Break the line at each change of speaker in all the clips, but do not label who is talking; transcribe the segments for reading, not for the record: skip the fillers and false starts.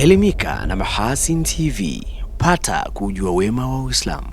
Elimika na Mahasin TV, pata kujua wema wa Uislamu.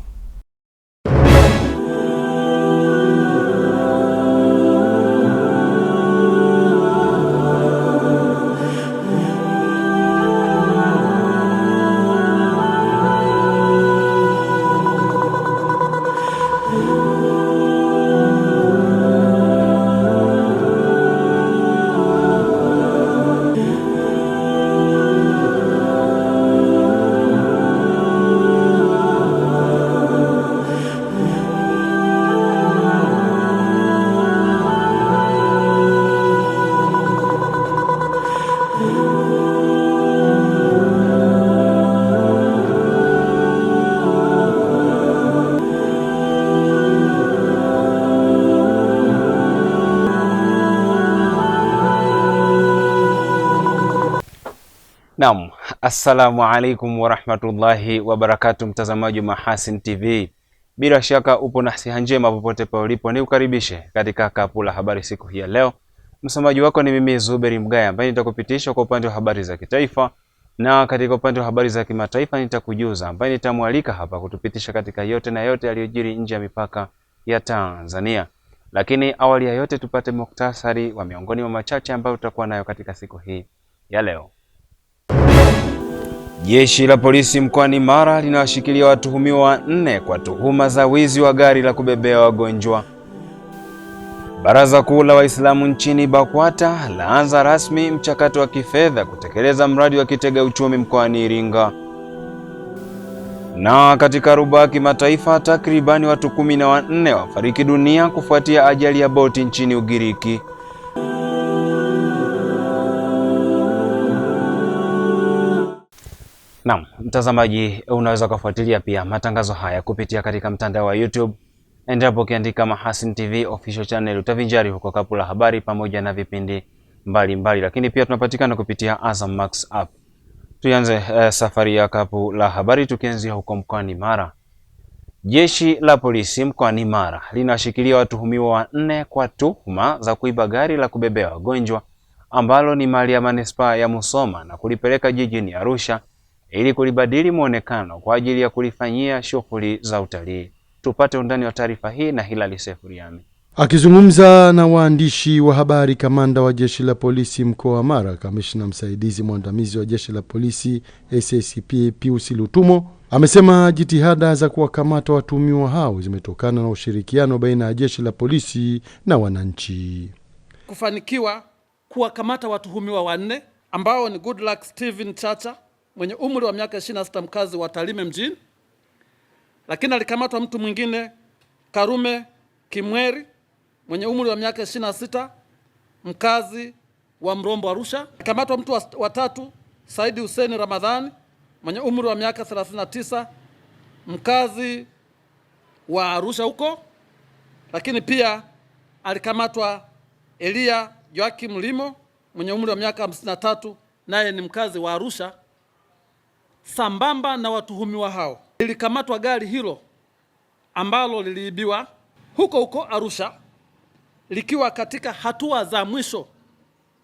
Naam, assalamu alaikum warahmatullahi wabarakatuh, mtazamaji wa Mahasin TV. Bila shaka upo na siha njema popote pale ulipo, ni ukaribishe katika kapu la habari siku hii ya leo. Msomaji wako ni mimi Zuberi Mgaya, ambaye nitakupitisha kwa upande wa habari za kitaifa, na katika upande wa habari za kimataifa nitakujuza, ambaye nitamwalika hapa kutupitisha katika yote na yote yaliyojiri nje ya mipaka ya Tanzania. Lakini awali ya yote tupate muktasari wa miongoni mwa machache ambayo tutakuwa nayo katika siku hii ya leo. Jeshi la polisi mkoani Mara linawashikilia watuhumiwa 4 kwa tuhuma za wizi wa gari la kubebea wagonjwa. Baraza Kuu la Waislamu nchini BAKWATA laanza rasmi mchakato wa kifedha kutekeleza mradi wa kitega uchumi mkoani Iringa. Na katika ruba kimataifa, takribani watu 14 wafariki dunia kufuatia ajali ya boti nchini Ugiriki. Naam, mtazamaji, unaweza kufuatilia pia matangazo haya kupitia katika mtandao wa YouTube. Endapo ukiandika Mahasin TV official channel utavinjari huko kapu la habari pamoja na vipindi mbalimbali. Lakini pia tunapatikana kupitia Azam Max app. Tuanze safari ya kapu la habari tukianzia huko mkoani Mara. Jeshi la polisi mkoani Mara linawashikilia watuhumiwa 4 kwa tuhuma za kuiba gari la kubebea wagonjwa ambalo ni mali ya manispaa ya Musoma na kulipeleka jijini Arusha ili kulibadili muonekano kwa ajili ya kulifanyia shughuli za utalii. Tupate undani wa taarifa hii na Hilali Sefuriani.
Akizungumza na waandishi wa habari, kamanda wa jeshi la polisi mkoa wa Mara, kamishna msaidizi mwandamizi wa jeshi la polisi SACP Pius Lutumo, amesema jitihada za kuwakamata watuhumiwa hao zimetokana na ushirikiano baina ya jeshi la polisi na wananchi.
Kufanikiwa kuwakamata watuhumiwa 4 ambao ni Goodluck Steven Chacha mwenye umri wa miaka 26, mkazi wa Tarime mjini. Lakini alikamatwa mtu mwingine, Karume Kimweri mwenye umri wa miaka 26, mkazi wa Mrombo Arusha. Alikamatwa mtu wa 3, Saidi Hussein Ramadhani mwenye umri wa miaka 39, mkazi wa Arusha huko. Lakini pia alikamatwa Elia Joakim Limo mwenye umri wa miaka 53, naye ni mkazi wa Arusha. Sambamba na watuhumiwa hao, lilikamatwa gari hilo ambalo liliibiwa huko Arusha, likiwa katika hatua za mwisho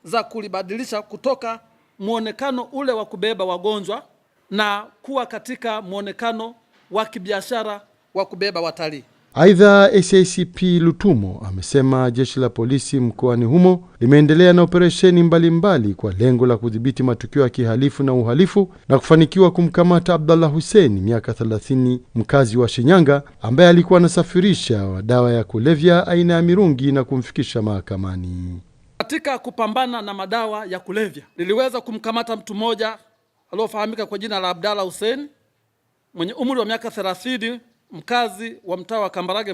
za kulibadilisha kutoka muonekano ule wa kubeba wagonjwa na kuwa katika muonekano wa kibiashara wa kubeba watalii.
Aidha, SACP Lutumo amesema jeshi la polisi mkoani humo limeendelea na operesheni mbalimbali kwa lengo la kudhibiti matukio ya kihalifu na uhalifu na kufanikiwa kumkamata Abdallah Hussein, miaka 30, mkazi wa Shinyanga, ambaye alikuwa anasafirisha dawa ya kulevya aina ya mirungi na kumfikisha mahakamani.
Katika kupambana na madawa ya kulevya, liliweza kumkamata mtu mmoja aliyofahamika kwa jina la Abdallah Hussein mwenye umri wa miaka 30, mkazi wa mtaa wa Kambarage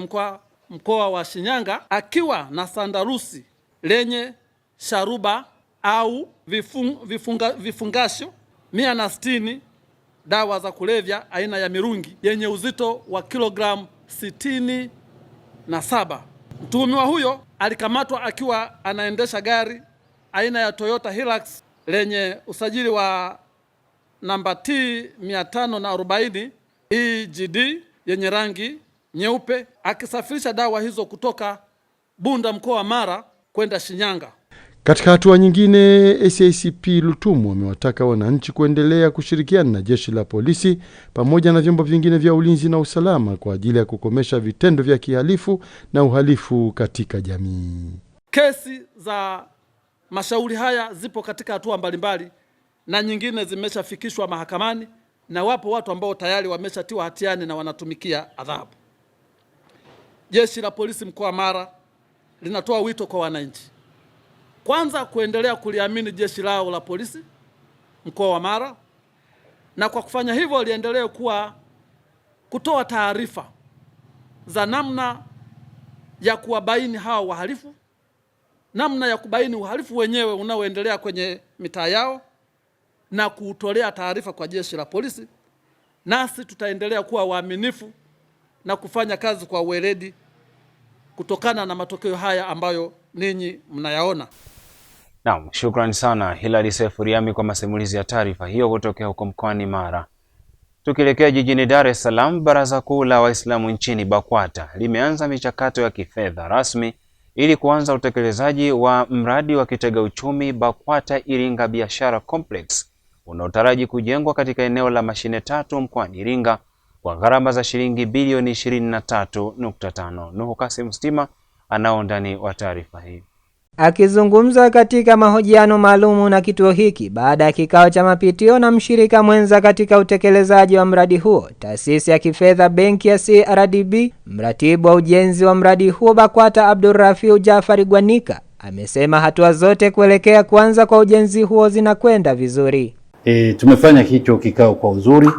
mkoa wa Shinyanga, akiwa na sandarusi lenye sharuba au vifungasho 160 dawa za kulevya aina ya mirungi yenye uzito wa kilogramu 67. Mtuhumiwa huyo alikamatwa akiwa anaendesha gari aina ya Toyota Hilux lenye usajili wa namba T 540 EGD yenye rangi nyeupe, akisafirisha dawa hizo kutoka Bunda mkoa wa Mara kwenda Shinyanga.
Katika hatua nyingine, SACP Lutumo amewataka wananchi kuendelea kushirikiana na jeshi la polisi pamoja na vyombo vingine vya ulinzi na usalama kwa ajili ya kukomesha vitendo vya kihalifu na uhalifu katika jamii.
Kesi za mashauri haya zipo katika hatua mbalimbali na nyingine zimeshafikishwa mahakamani na wapo watu ambao tayari wameshatiwa hatiani na wanatumikia adhabu. Jeshi la polisi mkoa wa Mara linatoa wito kwa wananchi, kwanza kuendelea kuliamini jeshi lao la polisi mkoa wa Mara, na kwa kufanya hivyo liendelee kutoa taarifa za namna ya kuwabaini hao wahalifu, namna ya kubaini uhalifu wenyewe unaoendelea kwenye mitaa yao na kutolea taarifa kwa jeshi la polisi. Nasi tutaendelea kuwa waaminifu na kufanya kazi kwa weledi kutokana na matokeo haya ambayo ninyi mnayaona.
Naam, shukrani sana Hilary Sefuriami kwa masimulizi ya taarifa hiyo kutokea huko mkoani Mara. Tukielekea jijini Dar es Salaam, Baraza Kuu la Waislamu nchini BAKWATA limeanza michakato ya kifedha rasmi ili kuanza utekelezaji wa mradi wa kitega uchumi BAKWATA Iringa Biashara Complex unaotaraji kujengwa katika eneo la Mashine 3 mkoani Iringa kwa gharama za shilingi bilioni 23.5. Nuhu Kasim Stima anao ndani wa taarifa hii.
Akizungumza katika mahojiano maalumu na kituo hiki baada ya kikao cha mapitio na mshirika mwenza katika utekelezaji wa mradi huo, taasisi ya kifedha benki ya CRDB, mratibu wa ujenzi wa mradi huo BAKWATA Abdurrafiu Jafari Gwanika amesema hatua zote kuelekea kuanza kwa ujenzi huo zinakwenda vizuri.
Tumefanya hicho kikao kwa uzuri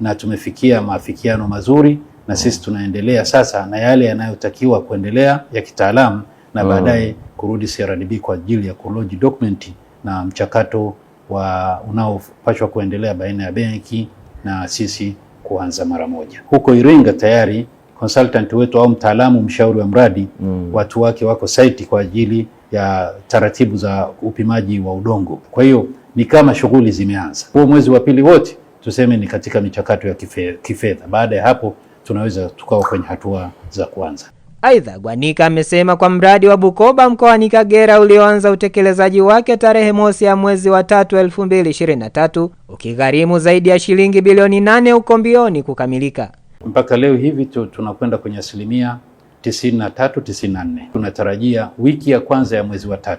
na tumefikia maafikiano mazuri, na sisi tunaendelea sasa na yale yanayotakiwa kuendelea ya kitaalamu na baadaye kurudi CRDB kwa ajili ya kuloji document na mchakato wa unaopashwa kuendelea baina ya benki na sisi kuanza mara moja. Huko Iringa tayari consultant wetu au mtaalamu mshauri wa mradi watu wake wako site kwa ajili ya taratibu za upimaji wa udongo. Kwa hiyo ni kama shughuli zimeanza. Huo mwezi wa pili wote tuseme ni katika michakato ya kifedha. Baada ya hapo tunaweza tukao kwenye hatua za kuanza.
Aidha, Gwanika amesema kwa mradi wa Bukoba mkoani Kagera ulioanza utekelezaji wake tarehe mosi ya mwezi wa 3 2023 ukigharimu zaidi ya shilingi bilioni 8 uko mbioni kukamilika.
Mpaka leo hivi tunakwenda kwenye asilimia 93-94. Tunatarajia wiki ya kwanza ya mwezi wa 3,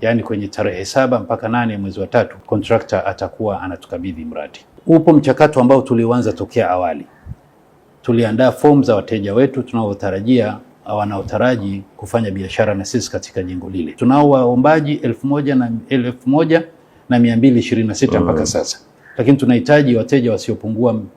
yani kwenye tarehe 7 mpaka 8 ya mwezi wa 3, contractor atakuwa anatukabidhi mradi. Upo mchakato ambao tulianza tokea awali. Tuliandaa fomu za wateja wetu tunaotarajia wanaotaraji kufanya biashara na sisi katika jengo lile. Tunao waombaji 1226 mpaka sasa. Lakini tunahitaji wateja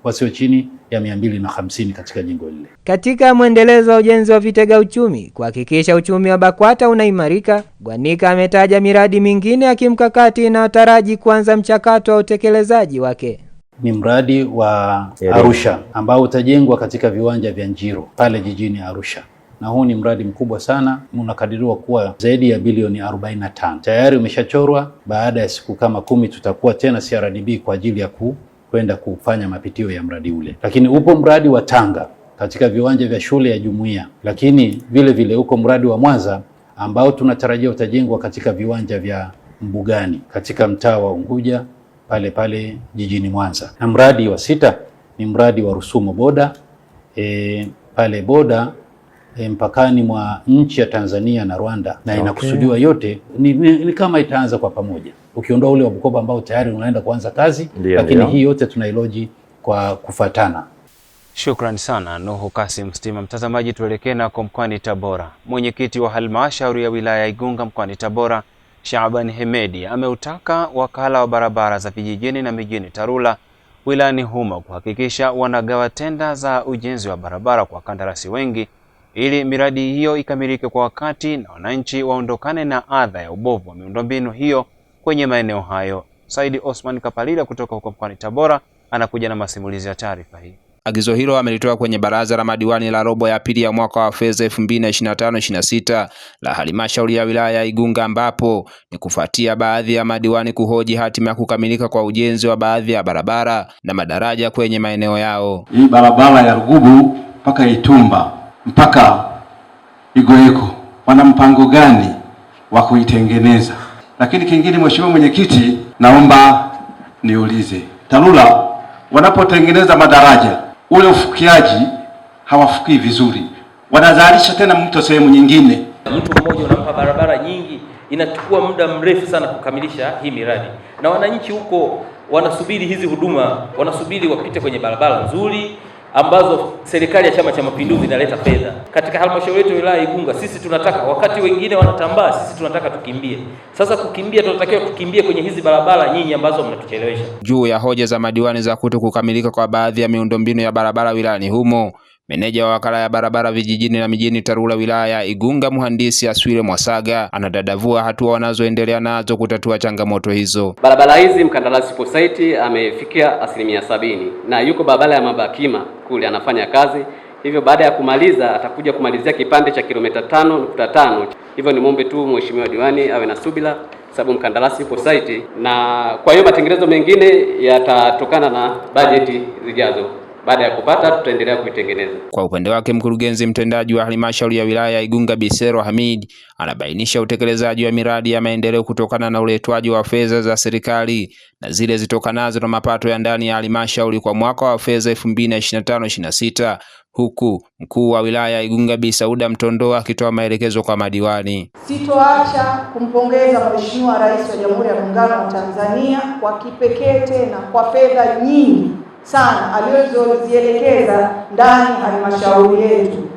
wasio chini ya 250 katika jengo lile.
Katika mwendelezo wa ujenzi wa vitega uchumi kuhakikisha uchumi wa BAKWATA unaimarika, Gwanika ametaja miradi mingine ya kimkakati inayotaraji kuanza mchakato wa utekelezaji wake.
Ni mradi wa Arusha ambao utajengwa katika viwanja vya Njiro pale jijini Arusha. Na huu ni mradi mkubwa sana, unakadiriwa kuwa zaidi ya bilioni 45. Tayari umeshachorwa, baada ya siku kama 10 tutakuwa tena CRDB kwa ajili ya kwenda kufanya mapitio ya mradi ule. Lakini upo mradi wa Tanga katika viwanja vya shule ya Jumuiya. Lakini vile vile uko mradi wa Mwanza ambao tunatarajia utajengwa katika viwanja vya Mbugani katika mtaa wa Unguja pale jijini Mwanza. Na mradi wa 6 ni mradi wa Rusumo boda pale boda mpakani mwa nchi ya Tanzania na Rwanda, na inakusudiwa yote ni kama itaanza kwa pamoja, ukiondoa ule wa Bukoba ambao tayari unaenda kuanza kazi. Lakini hii yote tunailoji kwa kufuatana.
Shukrani sana Nuhu Kasim Stima. Mtazamaji, tuelekee na mkoani Tabora. Mwenyekiti wa halmashauri ya wilaya ya Igunga mkoani Tabora, Shaaban Hemedi, ameutaka wakala wa barabara za vijijini na mijini TARURA wilayani humo kuhakikisha wanagawa tenda za ujenzi wa barabara kwa kandarasi wengi ili miradi hiyo ikamilike kwa wakati na wananchi waondokane na adha ya ubovu wa miundombinu hiyo kwenye maeneo hayo. Saidi Osman Kapalila kutoka huko mkoani Tabora anakuja na masimulizi ya taarifa hii.
Agizo hilo amelitoa kwenye baraza la madiwani la robo ya pili ya mwaka wa fedha 2025-26 la halmashauri ya wilaya ya Igunga, ambapo ni kufuatia baadhi ya madiwani kuhoji hatima ya kukamilika kwa ujenzi wa baadhi ya barabara na madaraja kwenye maeneo yao.
Hii barabara ya Rugubu mpaka Itumba mpaka Igoeko, wana mpango gani wa kuitengeneza. Lakini kingine, Mheshimiwa Mwenyekiti, naomba niulize, TARURA wanapotengeneza madaraja, ule ufukiaji hawafukii vizuri, wanazalisha tena mto sehemu nyingine.
Mtu mmoja unampa barabara nyingi, inachukua muda mrefu sana kukamilisha hii miradi, na wananchi huko wanasubiri hizi huduma, wanasubiri wapite kwenye barabara nzuri ambazo serikali ya Chama cha Mapinduzi inaleta fedha. Katika halmashauri yetu ya wilaya Igunga, sisi tunataka, wakati wengine wanatambaa, sisi tunataka tukimbie. Sasa kukimbia, tunatakiwa tukimbie kwenye hizi barabara nyinyi ambazo mnatuchelewesha.
Juu ya hoja za madiwani za kuto kukamilika kwa baadhi ya miundombinu ya barabara wilayani humo, meneja wa wakala ya barabara vijijini na mijini TARURA wilaya ya Igunga, mhandisi Aswile Mwasaga, anadadavua hatua wanazoendelea nazo kutatua changamoto hizo.
Barabara hizi mkandarasi Posaiti amefikia 70% na yuko barabara ya Mabakima kule anafanya kazi. Hivyo baada ya kumaliza atakuja kumalizia kipande cha kilomita 5.5. Hivyo ni muombe tu mheshimiwa diwani awe na subira, sababu mkandarasi Posaiti, na kwa hiyo matengenezo mengine yatatokana na bajeti zijazo. Baada ya kupata tutaendelea kuitengeneza.
Kwa upande wake, mkurugenzi mtendaji wa halmashauri ya wilaya ya Igunga Bisero Hamid anabainisha utekelezaji wa miradi ya maendeleo kutokana na uletwaji wa fedha za serikali na zile zitokanazo na mapato ya ndani ya halmashauri kwa mwaka wa fedha 2025/26, huku mkuu wa wilaya ya Igunga Bi Sauda Mtondoa akitoa maelekezo kwa madiwani.
Sitoacha kumpongeza Mheshimiwa Rais wa Jamhuri ya Muungano wa Tanzania kwa kipekee tena kwa fedha nyingi sana alizozielekeza ndani halmashauri yetu.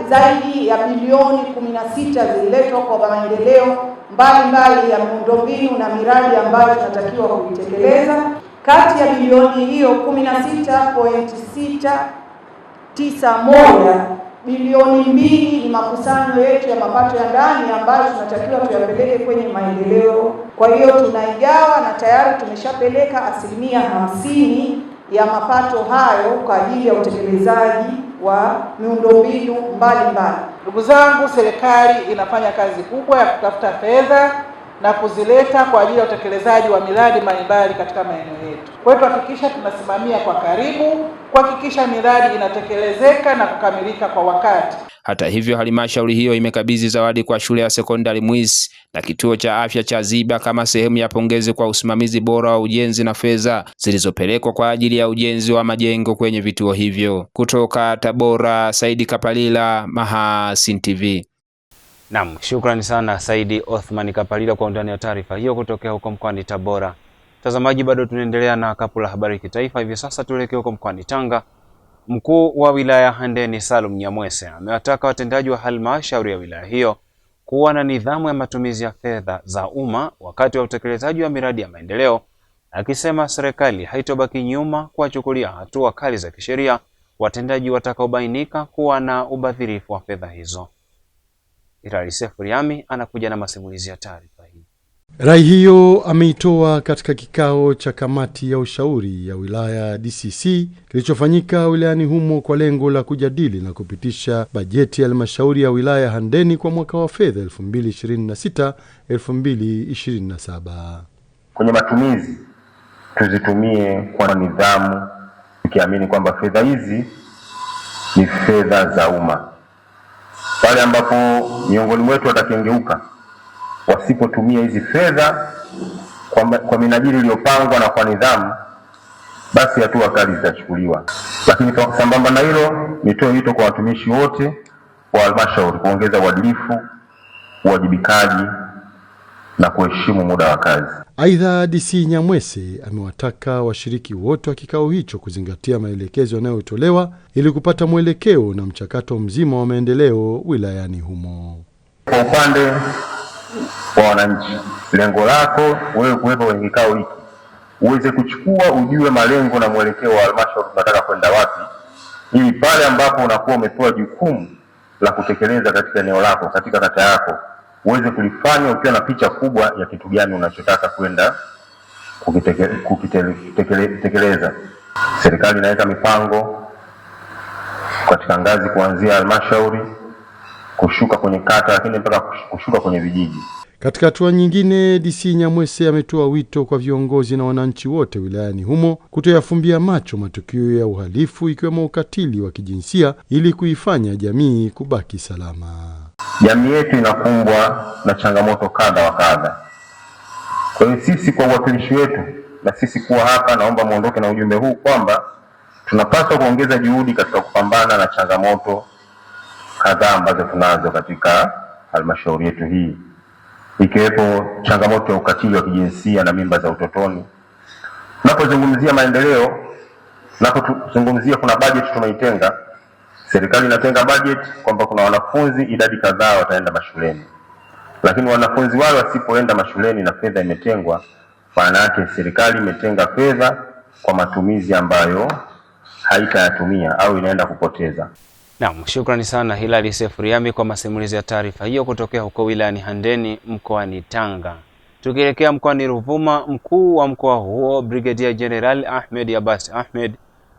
Zaidi ya bilioni 16 zililetwa kwa maendeleo mbalimbali ya miundombinu na miradi ambayo tunatakiwa kuitekeleza. Kati ya bilioni hiyo 16.691, bilioni 2 ni makusanyo yetu ya mapato ya ndani ambayo tunatakiwa tuyapeleke kwenye maendeleo. Kwa hiyo tunaigawa na tayari tumeshapeleka 50% ya mapato hayo kwa ajili ya utekelezaji wa miundombinu mbalimbali.
Ndugu zangu, serikali inafanya kazi kubwa ya kutafuta fedha na kuzileta kwa ajili ya utekelezaji wa miradi mbalimbali katika maeneo yetu. Kwa hiyo tuhakikisha tunasimamia kwa karibu kuhakikisha miradi inatekelezeka na kukamilika kwa wakati.
Hata hivyo, halmashauri hiyo imekabidhi zawadi kwa shule ya sekondari Mwisi na kituo cha afya cha Ziba kama sehemu ya pongezi kwa usimamizi bora wa ujenzi na fedha zilizopelekwa kwa ajili ya ujenzi wa majengo kwenye vituo hivyo. Kutoka Tabora, Saidi Kapalila, Mahasin TV.
Naam, shukrani sana Saidi Othman Kapalila kwa undani wa taarifa hiyo kutokea huko mkoani Tabora. Mtazamaji, bado tunaendelea na kapu la habari kitaifa. Hivi sasa tuelekee huko mkoani Tanga. Mkuu wa wilaya Handeni Salum Nyamwese amewataka watendaji wa halmashauri ya wilaya hiyo kuwa na nidhamu ya matumizi ya fedha za umma wakati wa utekelezaji wa miradi ya maendeleo, akisema serikali haitobaki nyuma kuwachukulia hatua kali za kisheria watendaji watakaobainika kuwa na ubadhirifu wa fedha hizo. Irali Sefuriami anakuja na masimulizi ya taarifa hii.
Rai hiyo ameitoa katika kikao cha kamati ya ushauri ya wilaya DCC kilichofanyika wilayani humo kwa lengo la kujadili na kupitisha bajeti ya halmashauri ya wilaya Handeni kwa mwaka wa fedha 2026-2027.
Kwenye matumizi tuzitumie kwa nidhamu, tukiamini kwamba fedha hizi ni fedha za umma. Pale ambapo miongoni mwetu watakengeuka wasipotumia hizi fedha kwa minajili iliyopangwa na kwa nidhamu, basi hatua kali zitachukuliwa. Lakini sambamba na hilo, nitoe wito kwa watumishi wote wa halmashauri kuongeza uadilifu, uwajibikaji na kuheshimu muda wa kazi.
Aidha, DC Nyamwese amewataka washiriki wote wa kikao hicho kuzingatia maelekezo yanayotolewa ili kupata mwelekeo na mchakato mzima wa maendeleo wilayani humo.
Kwa upande wa wananchi, lengo lako wewe kuwepo kwenye kikao hiki uweze kuchukua, ujue malengo na mwelekeo wa halmashauri tunataka kwenda wapi, ili pale ambapo unakuwa umepewa jukumu la kutekeleza katika eneo lako, katika kata yako, uweze kulifanya ukiwa na picha kubwa ya kitu gani unachotaka kwenda kukitekeleza. Serikali inaweka mipango katika ngazi kuanzia halmashauri kushuka kwenye kata, lakini mpaka kushuka kwenye vijiji.
Katika hatua nyingine, DC Nyamwese ametoa wito kwa viongozi na wananchi wote wilayani humo kutoyafumbia macho matukio ya uhalifu ikiwemo ukatili wa kijinsia ili kuifanya jamii kubaki salama.
Jamii yetu inakumbwa na changamoto kadha wa kadha. Kwa hiyo sisi kwa uwakilishi wetu na sisi kuwa hapa, naomba muondoke na ujumbe huu kwamba tunapaswa kuongeza juhudi katika kupambana na changamoto kadhaa ambazo tunazo katika halmashauri yetu hii, ikiwepo changamoto ya ukatili wa kijinsia na mimba za utotoni. Tunapozungumzia maendeleo, tunapozungumzia kuna budget tumeitenga, serikali inatenga budget kwamba kuna wanafunzi idadi kadhaa wataenda mashuleni. Lakini wanafunzi wale wasipoenda mashuleni na fedha imetengwa, maana yake serikali imetenga fedha kwa matumizi ambayo haitayatumia au inaenda kupoteza.
Naam, shukrani sana Hilali Sefuriami kwa masimulizi ya taarifa hiyo kutokea huko wilayani Handeni mkoani Tanga. Tukielekea mkoani Ruvuma, mkuu wa mkoa huo Brigadier General Ahmed Abbas Ahmed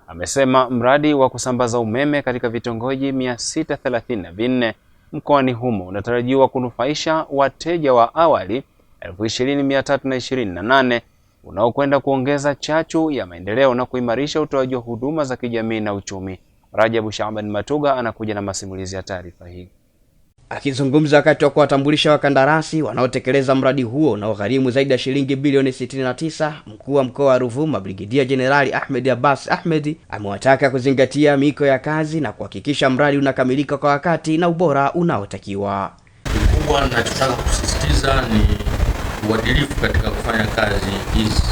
amesema mradi wa kusambaza umeme katika vitongoji 634 mkoani humo unatarajiwa kunufaisha wateja wa awali 20,328 unaokwenda kuongeza chachu ya maendeleo na kuimarisha utoaji wa huduma za kijamii na uchumi. Rajabu Shaban Matuga anakuja na masimulizi ya taarifa hii.
Akizungumza wakati wa kuwatambulisha wakandarasi wanaotekeleza mradi huo unaogharimu zaidi ya shilingi bilioni 69, mkuu wa mkoa wa Ruvuma Brigadier General Ahmed Abbas Ahmed amewataka kuzingatia miko ya kazi na kuhakikisha mradi unakamilika kwa wakati na ubora unaotakiwa.
Kikubwa ninachotaka kusisitiza ni uadilifu katika kufanya kazi hizi,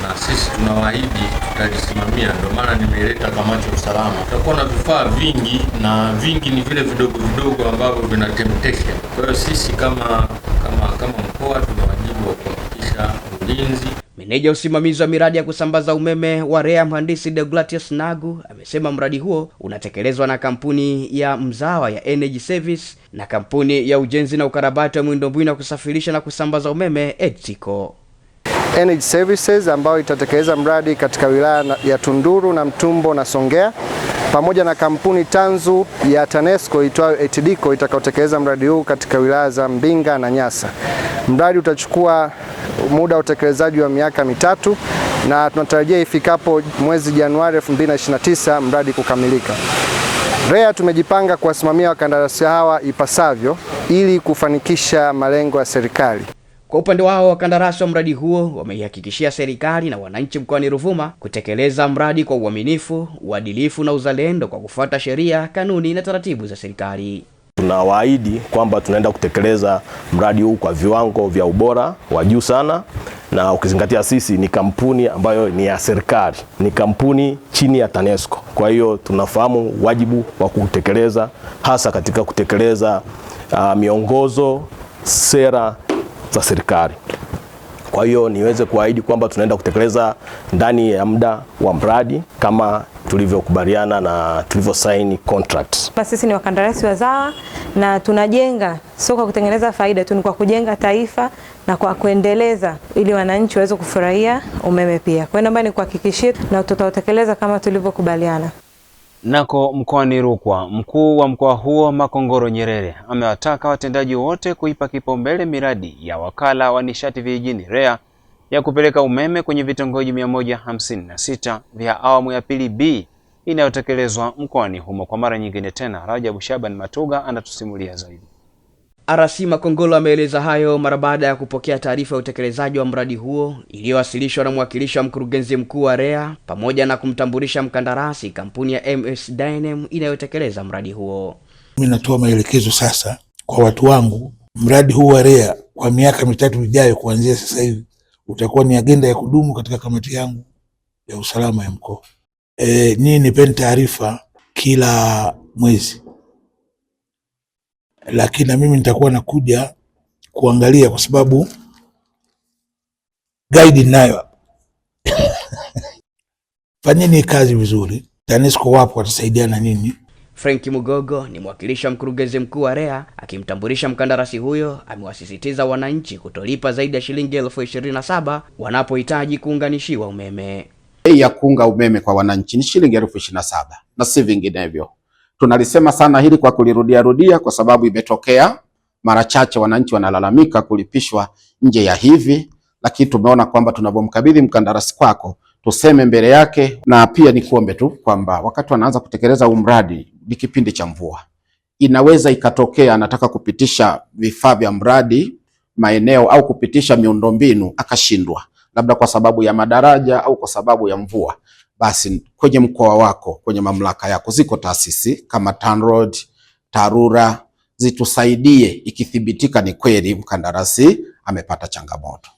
na sisi tunawaahidi tutalisimamia. Ndio maana nimeleta kamati ya usalama. Tutakuwa na vifaa vingi, na vingi ni vile vidogo vidogo ambavyo vina temptation. Kwa hiyo sisi kama mkoa tuna wajibu wa kuhakikisha ulinzi.
Meneja usimamizi wa miradi ya kusambaza umeme wa REA Mhandisi Deogratius Nagu amesema mradi huo unatekelezwa na kampuni ya mzawa ya Energy Service na kampuni ya ujenzi na ukarabati wa miundombinu ya kusafirisha na kusambaza umeme EDSICO.
Energy Services ambayo itatekeleza mradi katika wilaya ya Tunduru na Mtumbo na Songea, pamoja na kampuni tanzu ya TANESCO itwayo ETDICO itakayotekeleza mradi huu katika wilaya za Mbinga na Nyasa. Mradi utachukua muda wa utekelezaji wa miaka 3 na tunatarajia ifikapo mwezi Januari 2029 mradi kukamilika. REA tumejipanga kuwasimamia wakandarasi hawa ipasavyo ili kufanikisha malengo ya serikali.
Kwa upande wao, wakandarasi wa mradi huo wameihakikishia serikali na wananchi mkoani Ruvuma kutekeleza mradi kwa uaminifu, uadilifu na uzalendo kwa kufuata sheria, kanuni na taratibu za serikali.
Tunawaahidi kwamba tunaenda kutekeleza mradi huu kwa viwango vya ubora wa juu sana, na ukizingatia sisi ni kampuni ambayo ni ya serikali, ni kampuni chini ya TANESCO. Kwa hiyo tunafahamu wajibu wa kutekeleza, hasa katika kutekeleza miongozo, sera za serikali. Kwa hiyo niweze kuahidi kwamba tunaenda kutekeleza ndani ya muda wa mradi kama tulivyokubaliana na tulivyosaini contract.
Sisi ni wakandarasi wazawa na tunajenga sio kwa kutengeneza faida tu, ni kwa kujenga taifa na kwa kuendeleza ili wananchi waweze kufurahia umeme pia. Kwa hiyo naomba nikuhakikishie na tutatekeleza kama tulivyokubaliana.
Nako mkoani Rukwa, mkuu wa mkoa huo Makongoro Nyerere amewataka watendaji wote kuipa kipaumbele miradi ya wakala wa nishati vijijini REA ya kupeleka umeme kwenye vitongoji 156 vya awamu ya pili B inayotekelezwa mkoani humo. Kwa mara nyingine tena, Rajabu Shaban Matuga anatusimulia zaidi.
RC Makongoro ameeleza hayo mara baada ya kupokea taarifa ya utekelezaji wa mradi huo iliyowasilishwa na mwakilishi wa mkurugenzi mkuu wa REA pamoja na kumtambulisha mkandarasi kampuni ya MS Dynam inayotekeleza mradi huo.
Mimi natoa maelekezo sasa kwa watu wangu, mradi huu wa REA kwa miaka 3 ijayo kuanzia sasa hivi utakuwa ni agenda ya kudumu katika kamati yangu ya usalama ya mkoa. Nyinyi nipeni taarifa kila mwezi, lakini na mimi nitakuwa nakuja kuangalia kwa sababu guide nayo. Fanyeni kazi vizuri, TANESCO wapo watasaidiana nini.
Frank Mugogo ni mwakilishi wa mkurugenzi mkuu wa REA akimtambulisha mkandarasi huyo, amewasisitiza wananchi kutolipa zaidi ya shilingi 27,000 wanapohitaji kuunganishiwa umeme.
Bei ya kuunga umeme kwa wananchi ni shilingi 27,000 na si vinginevyo. Tunalisema sana hili kwa kulirudia kwa sababu imetokea mara chache wananchi wanalalamika kulipishwa nje ya hivi, lakini tumeona kwamba tunapomkabidhi mkandarasi kwako tuseme mbele yake. Na pia ni kuombe tu kwamba wakati wanaanza kutekeleza huu mradi ni kipindi cha mvua, inaweza ikatokea anataka kupitisha vifaa vya mradi maeneo au kupitisha miundombinu akashindwa, labda kwa sababu ya madaraja au kwa sababu ya mvua, basi kwenye mkoa wako, kwenye mamlaka yako, ziko taasisi kama TANROADS, TARURA, zitusaidie ikithibitika ni kweli mkandarasi amepata changamoto.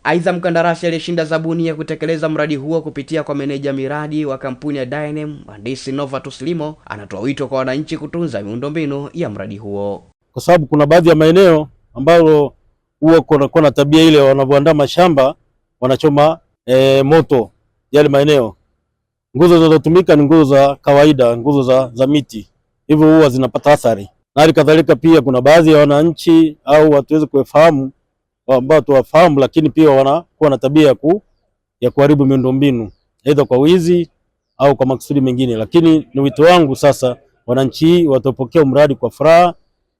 Aidha, mkandarasi aliyeshinda zabuni ya kutekeleza mradi huo kupitia kwa meneja miradi wa kampuni ya Dynem, mhandisi Novatus Limo, anatoa wito kwa wananchi kutunza miundombinu ya mradi huo,
kwa sababu kuna baadhi ya maeneo ambayo huwa kuna tabia ile, wanapoandaa mashamba wanachoma moto yale maeneo. Nguzo zinazotumika ni nguzo za kawaida, nguzo za miti, hivyo huwa zinapata athari. Na hali kadhalika pia kuna baadhi ya wananchi au watu waweze kufahamu, ambao tuwafahamu, lakini pia wanakuwa na tabia ya kuharibu miundombinu aidha kwa wizi au kwa makusudi mengine. Lakini ni wito wangu sasa, wananchi watapokea mradi kwa furaha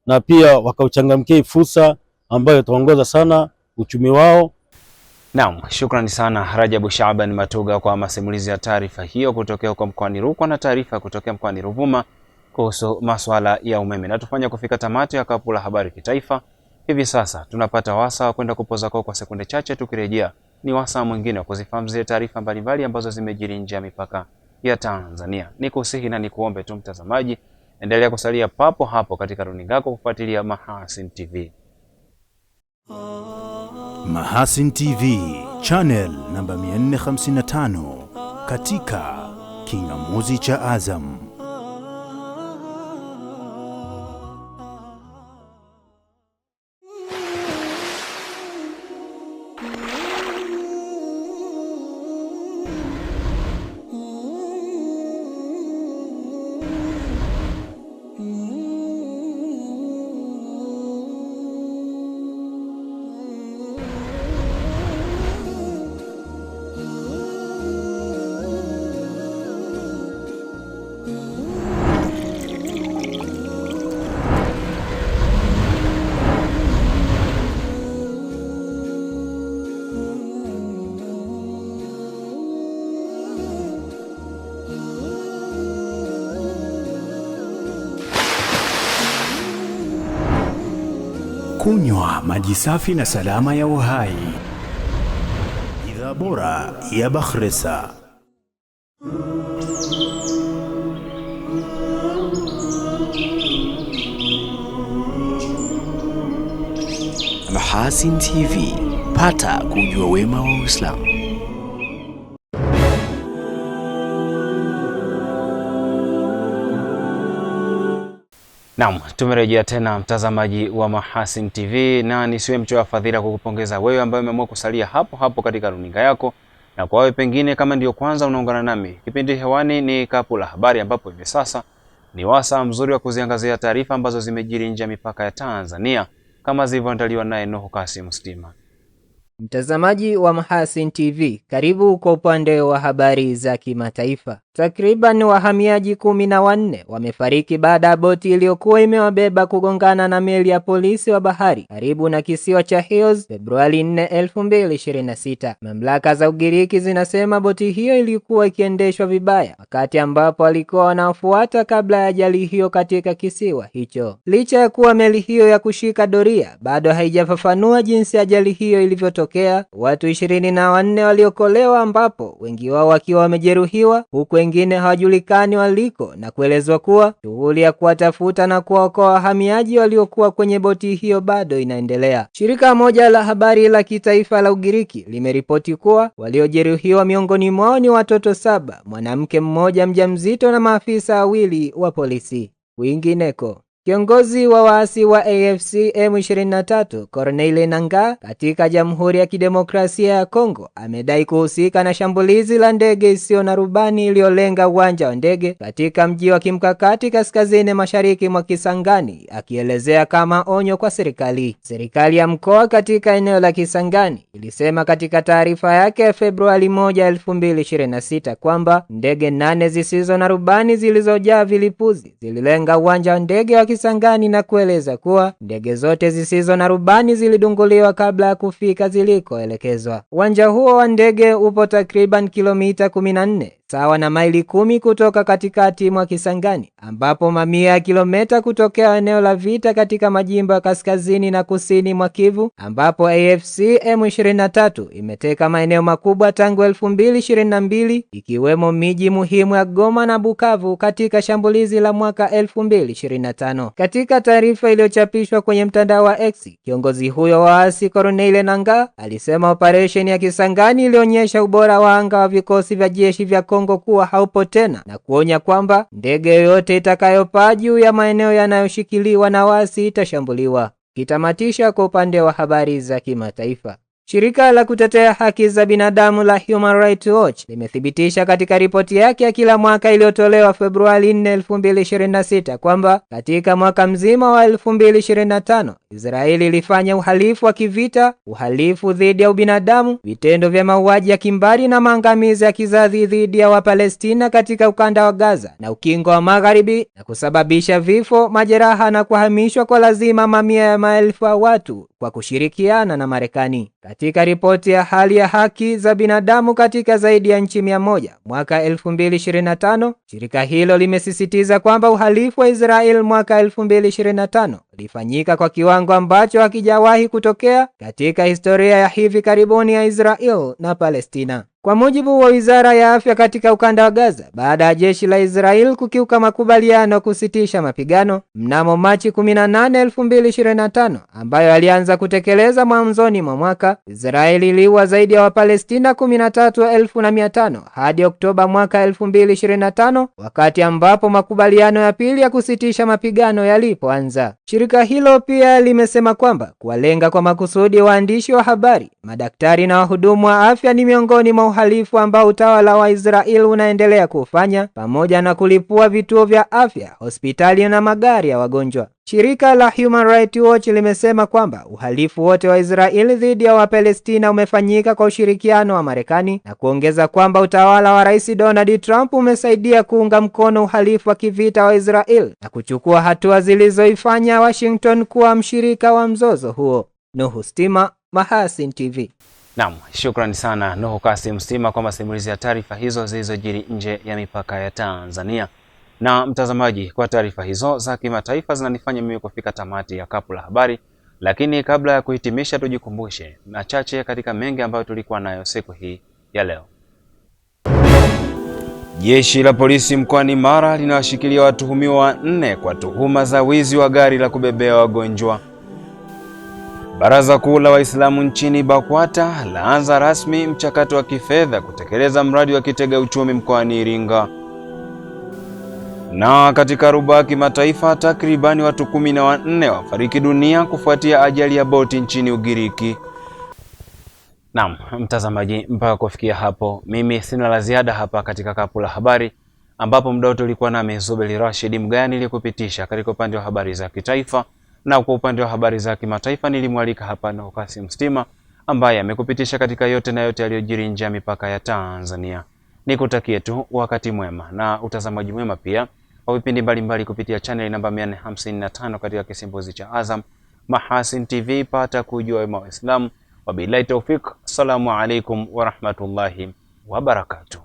na pia wakauchangamkia fursa ambayo itaongoza sana uchumi wao.
Naam, shukrani sana Rajabu Shaaban Matuga kwa masimulizi ya taarifa hiyo kutokea kwa mkoani Rukwa na taarifa kutokea mkoani Ruvuma kuhusu masuala ya umeme. Na tufanya kufika tamati ya kapu la habari kitaifa. Hivi sasa tunapata wasaa kwenda kupoza kwa sekunde chache. Tukirejea ni wasaa mwingine wa kuzifahamu zile taarifa mbalimbali ambazo zimejiri nje ya mipaka ya Tanzania. Nikusihi na nikuombe tu mtazamaji, endelea kusalia papo hapo katika runinga yako kufuatilia Mahasin TV.
Mahasin TV, channel namba 455 katika kingamuzi cha Azam. Kunywa maji safi na salama ya uhai. Bidhaa bora ya Bakhresa. Mahasin TV, pata kujua wema wa Uislamu.
Naam, tumerejea tena mtazamaji wa Mahasin TV, na nisiwe mchoyo wa fadhila kukupongeza wewe ambaye umeamua kusalia hapo hapo katika runinga yako, na kwa wewe pengine kama ndio kwanza unaungana nami, kipindi hewani ni Kapu la Habari, ambapo hivi sasa ni wasaa mzuri wa kuziangazia taarifa ambazo zimejiri nje ya mipaka ya Tanzania kama zilivyoandaliwa naye Nuhu Kasim Stima.
Mtazamaji wa Mahasin TV, karibu kwa upande wa habari za kimataifa. Takriban wahamiaji 14 wamefariki baada ya boti iliyokuwa imewabeba kugongana na meli ya polisi wa bahari karibu na kisiwa cha Chios Februari 4, 2026. Mamlaka za Ugiriki zinasema boti hiyo ilikuwa ikiendeshwa vibaya wakati ambapo walikuwa wanafuata kabla ya ajali hiyo katika kisiwa hicho. Licha ya kuwa meli hiyo ya kushika doria bado haijafafanua jinsi ajali hiyo ilivyotokea, watu 24 waliokolewa, ambapo wengi wao wakiwa wamejeruhiwa huku wengine hawajulikani waliko, na kuelezwa kuwa shughuli ya kuwatafuta na kuwaokoa wahamiaji waliokuwa kwenye boti hiyo bado inaendelea. Shirika moja la habari la kitaifa la Ugiriki limeripoti kuwa waliojeruhiwa miongoni mwao ni watoto 7, mwanamke mmoja mjamzito na maafisa 2 wa polisi. Kwingineko, kiongozi wa waasi wa AFC M23 Corneille Nangaa katika Jamhuri ya Kidemokrasia ya Kongo amedai kuhusika na shambulizi la ndege isiyo na rubani iliyolenga uwanja wa ndege katika mji wa kimkakati kaskazini mashariki mwa Kisangani, akielezea kama onyo kwa serikali. Serikali ya mkoa katika eneo la Kisangani ilisema katika taarifa yake ya Februari 1, 2026 kwamba ndege 8 zisizo na rubani zilizojaa vilipuzi zililenga uwanja wa ndege wa Kisangani, na kueleza kuwa ndege zote zisizo na rubani zilidunguliwa kabla ya kufika zilikoelekezwa. Uwanja huo wa ndege upo takriban kilomita 14 sawa na maili 10 kutoka katikati mwa Kisangani, ambapo mamia ya kilomita kutokea eneo la vita katika majimbo ya kaskazini na kusini mwa Kivu, ambapo AFC M23 imeteka maeneo makubwa tangu 2022, ikiwemo miji muhimu ya Goma na Bukavu katika shambulizi la mwaka 2025. Katika taarifa iliyochapishwa kwenye mtandao wa X, kiongozi huyo wa waasi Corneille Nangaa alisema operesheni ya Kisangani ilionyesha ubora wa anga wa vikosi vya jeshi vya Kongo kuwa haupo tena, na kuonya kwamba ndege yoyote itakayopaa juu ya maeneo yanayoshikiliwa na waasi itashambuliwa. Kitamatisha kwa upande wa habari za kimataifa. Shirika la kutetea haki za binadamu la Human Rights Watch limethibitisha katika ripoti yake ya kila mwaka iliyotolewa Februari 4, 2026 kwamba katika mwaka mzima wa 2025 Israeli ilifanya uhalifu wa kivita, uhalifu dhidi ya ubinadamu, vitendo vya mauaji ya kimbari na maangamizi ya kizazi dhidi ya Wapalestina katika ukanda wa Gaza na ukingo wa Magharibi, na kusababisha vifo, majeraha na kuhamishwa kwa lazima mamia ya maelfu ya watu kwa kushirikiana na Marekani. Katika ripoti ya hali ya haki za binadamu katika zaidi ya nchi 100 mwaka 2025, shirika hilo limesisitiza kwamba uhalifu wa Israel mwaka 2025 ulifanyika kwa kiwango ambacho hakijawahi kutokea katika historia ya hivi karibuni ya Israel na Palestina. Kwa mujibu wa Wizara ya Afya katika ukanda wa Gaza, baada ya jeshi la Israel kukiuka makubaliano kusitisha mapigano mnamo Machi 18, 2025, ambayo alianza kutekeleza mwanzoni mwa mwaka, Israel iliua zaidi ya Wapalestina 13,500 hadi Oktoba mwaka 2025, wakati ambapo makubaliano ya pili ya kusitisha mapigano yalipoanza. Shirika hilo pia limesema kwamba kuwalenga kwa makusudi waandishi wa habari, madaktari na wahudumu wa afya ni miongoni mwa uhalifu ambao utawala wa Israel unaendelea kufanya, pamoja na kulipua vituo vya afya, hospitali na magari ya wagonjwa. Shirika la Human Rights Watch limesema kwamba uhalifu wote wa Israel dhidi ya Wapalestina umefanyika kwa ushirikiano wa Marekani, na kuongeza kwamba utawala wa Rais Donald Trump umesaidia kuunga mkono uhalifu wa kivita wa Israel na kuchukua hatua zilizoifanya Washington kuwa mshirika wa mzozo huo. Nuhu Stima, Mahasin TV.
Naam, shukrani sana Nuhu Kasim Stima kwa masimulizi ya taarifa hizo zilizojiri nje ya mipaka ya Tanzania. Na mtazamaji, kwa taarifa hizo za kimataifa zinanifanya mimi kufika tamati ya Kapu la Habari, lakini kabla ya kuhitimisha tujikumbushe machache katika mengi ambayo tulikuwa nayo siku hii ya leo. Jeshi la polisi mkoani Mara linawashikilia watuhumiwa 4 kwa tuhuma za wizi wa gari la kubebea wagonjwa. Baraza Kuu la Waislamu nchini BAKWATA laanza rasmi mchakato wa kifedha kutekeleza mradi wa kitega uchumi mkoani Iringa. Na katika ruba kimataifa, takribani watu 14 wafariki dunia kufuatia ajali ya boti nchini Ugiriki. Naam, mtazamaji, mpaka kufikia hapo mimi sina la ziada hapa katika Kapu la Habari, ambapo muda wote ulikuwa nami Zubeli Rashid Mgaya nilikupitisha katika upande wa habari za kitaifa, na kwa upande wa habari za kimataifa nilimwalika hapa na Kasim Stima ambaye amekupitisha katika yote na yote yaliyojiri nje ya mipaka ya Tanzania. Nikutakie tu wakati mwema na utazamaji mwema pia wa vipindi mbalimbali kupitia channel namba 455 katika kisimbuzi cha Azam Mahasin TV. Pata kujua wema wa Islam. Wabillahi tawfik. Assalamu alaikum wa rahmatullahi wa barakatuh.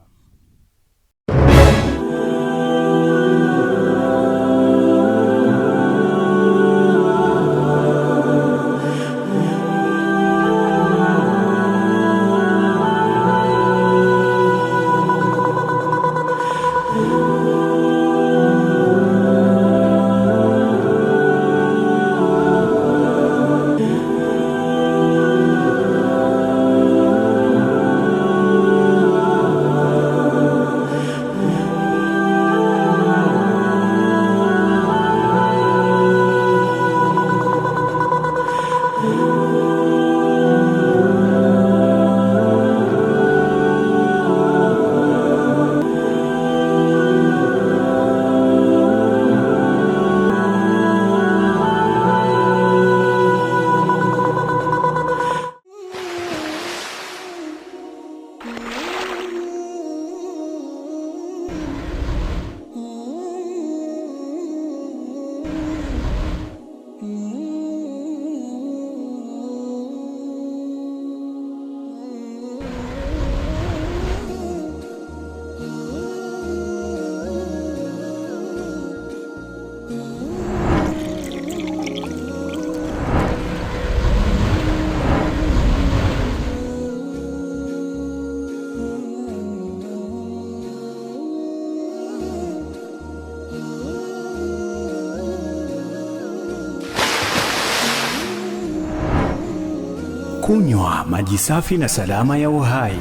Kunywa maji safi na salama ya uhai.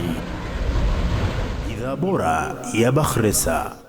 Bidhaa bora ya Bakhresa.